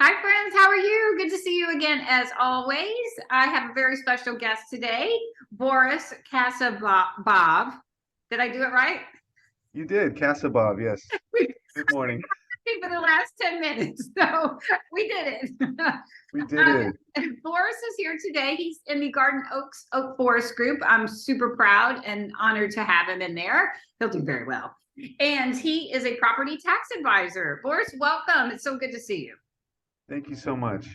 Hi, friends. How are you? Good to see you again, as always. I have a very special guest today, Boris Kasabov. Did I do it right? You did, Kasabov, yes. We've Good morning. been for the last 10 minutes, so we did it. We did it. Boris is here today. He's in the Garden Oaks Oak Forest group. I'm super proud and honored to have him in there. He'll do very well. And he is a property tax advisor. Boris, welcome. It's so good to see you. Thank you so much.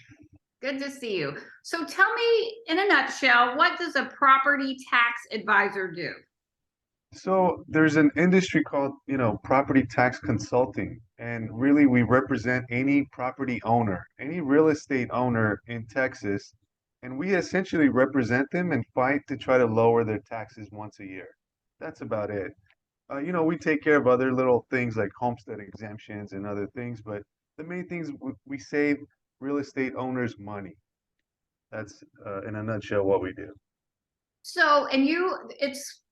Good to see you. So tell me in a nutshell, what does a property tax advisor do? So there's an industry called, property tax consulting. And really we represent any property owner, any real estate owner in Texas. And we essentially represent them and fight to try to lower their taxes once a year. That's about it. We take care of other little things like homestead exemptions and other things, but the main things we save real estate owners money. That's in a nutshell what we do. So, and it's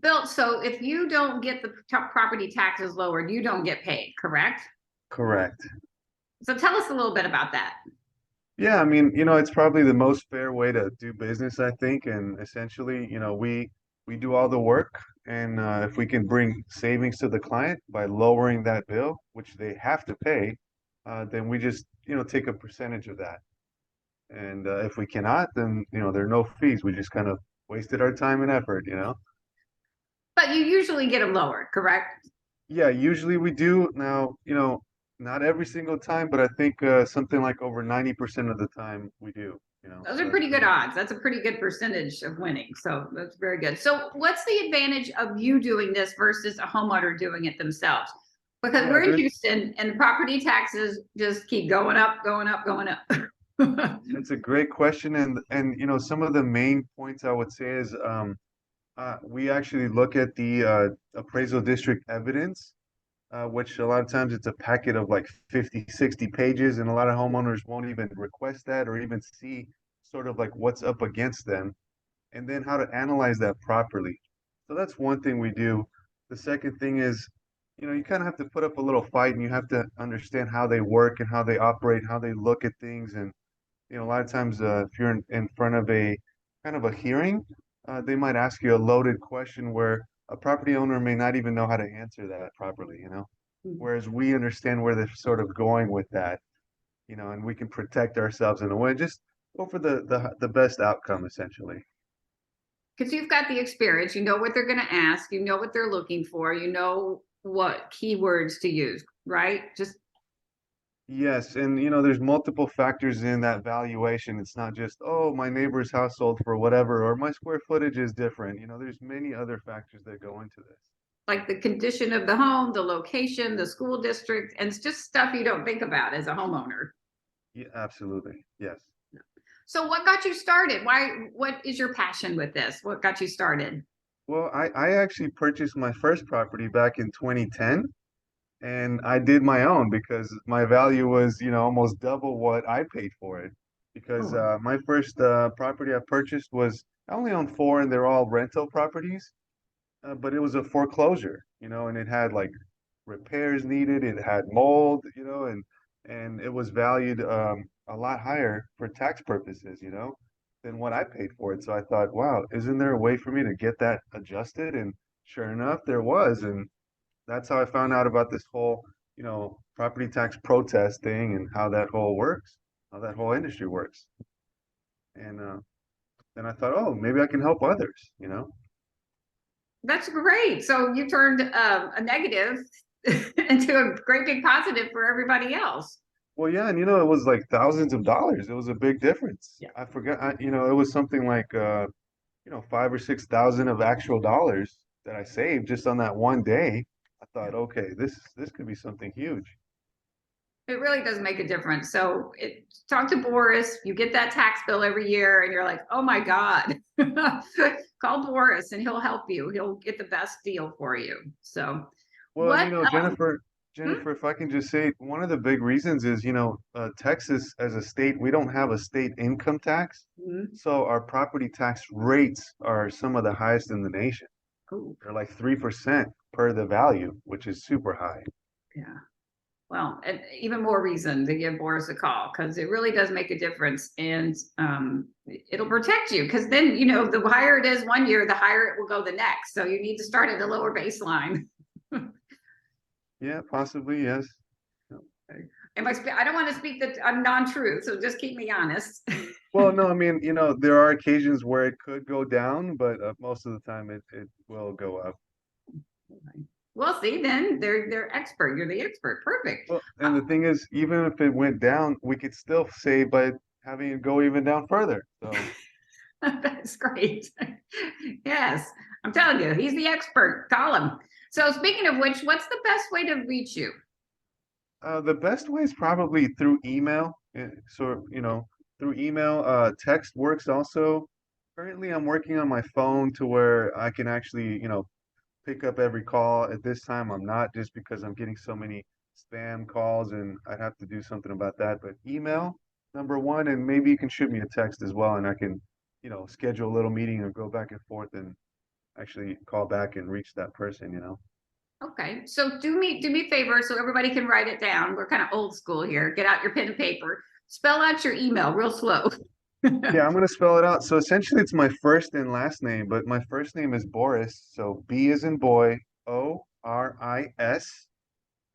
built so if you don't get the property taxes lowered, you don't get paid, correct? Correct. So tell us a little bit about that. Yeah, I mean, it's probably the most fair way to do business, I think. And essentially, we do all the work, and if we can bring savings to the client by lowering that bill, which they have to pay, then we just, take a percentage of that. And if we cannot, then, there are no fees. We just kind of wasted our time and effort. But you usually get them lowered, correct? Yeah, usually we do. Now, not every single time, but I think something like over 90% of the time we do. Those So are that's pretty good pretty. odds. That's a pretty good percentage of winning. So that's very good. So what's the advantage of you doing this versus a homeowner doing it themselves? Because Yeah, we're in there's Houston and the property taxes just keep going up, going up, going up. it's a great question, and some of the main points I would say is we actually look at the appraisal district evidence, which a lot of times it's a packet of like 50, 60 pages, and a lot of homeowners won't even request that or even see sort of like what's up against them, and then how to analyze that properly. So that's one thing we do. The second thing is, you kind of have to put up a little fight and you have to understand how they work and how they operate, how they look at things. And, a lot of times, if you're in front of a kind of a hearing, they might ask you a loaded question where a property owner may not even know how to answer that properly. Whereas we understand where they're sort of going with that, and we can protect ourselves in a way, just go for the best outcome essentially. Because you've got the experience, you know what they're going to ask, you know what they're looking for, you know what keywords to use, right? Just Yes, and there's multiple factors in that valuation. It's not just, oh, my neighbor's house sold for whatever, or my square footage is different. There's many other factors that go into this. like the condition of the home, the location, the school district, and it's just stuff you don't think about as a homeowner. Yeah, absolutely. Yes. So what got you started? What is your passion with this? What got you started? Well, I actually purchased my first property back in 2010, and I did my own because my value was, almost double what I paid for it. Because Oh, my first property I purchased was, I only owned four, and they're all rental properties. But it was a foreclosure, and it had like repairs needed. It had mold, and it was valued a lot higher for tax purposes, than what I paid for it. So I thought, wow, isn't there a way for me to get that adjusted? And sure enough, there was, and that's how I found out about this whole, property tax protest thing and how that whole works, how that whole industry works. And then I thought, oh, maybe I can help others. that's great. So you turned a negative into a great big positive for everybody else. Well, yeah, and it was like thousands of dollars. It was a big difference. Yeah. I forgot, it was something like 5 or 6 thousand of actual dollars that I saved just on that one day. I thought, okay, this could be something huge. It really does make a difference. So talk to Boris. You get that tax bill every year, and you're like, "Oh my God!" Call Boris, and he'll help you. He'll get the best deal for you. So, Well, and what? Jennifer, Hmm? Jennifer, if I can just say, one of the big reasons is, Texas as a state, we don't have a state income tax, Hmm. so our property tax rates are some of the highest in the nation. Oh, They're like 3% per the value, which is super high. yeah. Well, and even more reason to give Boris a call, because it really does make a difference, and it'll protect you, because then, you know, the higher it is one year, the higher it will go the next. So you need to start at a lower baseline. Yeah, possibly, yes. I don't want to speak the non-truth, so just keep me honest. Well, no, I mean, you know, there are occasions where it could go down, but most of the time it will go up. Well, see, then they're expert. You're the expert. Perfect. Well, and the thing is, even if it went down, we could still save by having it go even down further. So That's great. Yes, I'm telling you, he's the expert. Call him. So speaking of which, what's the best way to reach you? the best way is probably through email. So, you know, through email, text works also. Currently, I'm working on my phone to where I can actually, you know, pick up every call. At this time, I'm not, just because I'm getting so many spam calls and I'd have to do something about that. But email, number one, and maybe you can shoot me a text as well, and I can, you know, schedule a little meeting or go back and forth and actually call back and reach that person, you know. Okay, so do me a favor so everybody can write it down. We're kind of old school here. Get out your pen and paper. Spell out your email real slow. Yeah, I'm gonna spell it out. So essentially, it's my first and last name, but my first name is Boris. So B as in boy, Oris,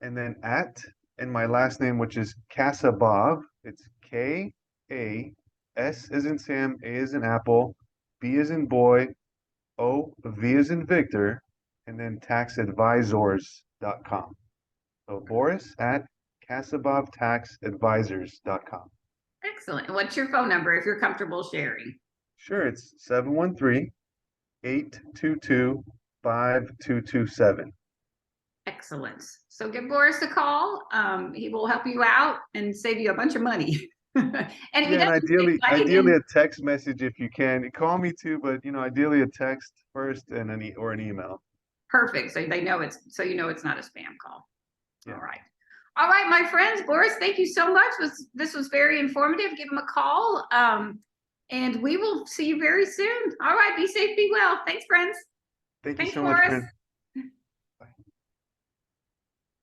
and then at, and my last name, which is Kasabov. It's K-A-S as in Sam, A as in Apple, B as in boy, O-V as in Victor, and then taxadvisors.com. So Boris at kasabovtaxadvisors.com. Excellent. And what's your phone number if you're comfortable sharing? Sure, it's 713-822-5227. Excellent. So give Boris a call. He will help you out and save you a bunch of money. And if he Yeah, and doesn't ideally, like it, ideally then a text message if you can. Call me too, but you know, ideally a text first and or an email. perfect. So they know you know it's not a spam call. Yeah. All right. All right, my friends. Boris, thank you so much. This was very informative. Give him a call. And we will see you very soon. All right. Be safe, be well. Thanks, friends. Thank you Thanks, so much, Boris. friend.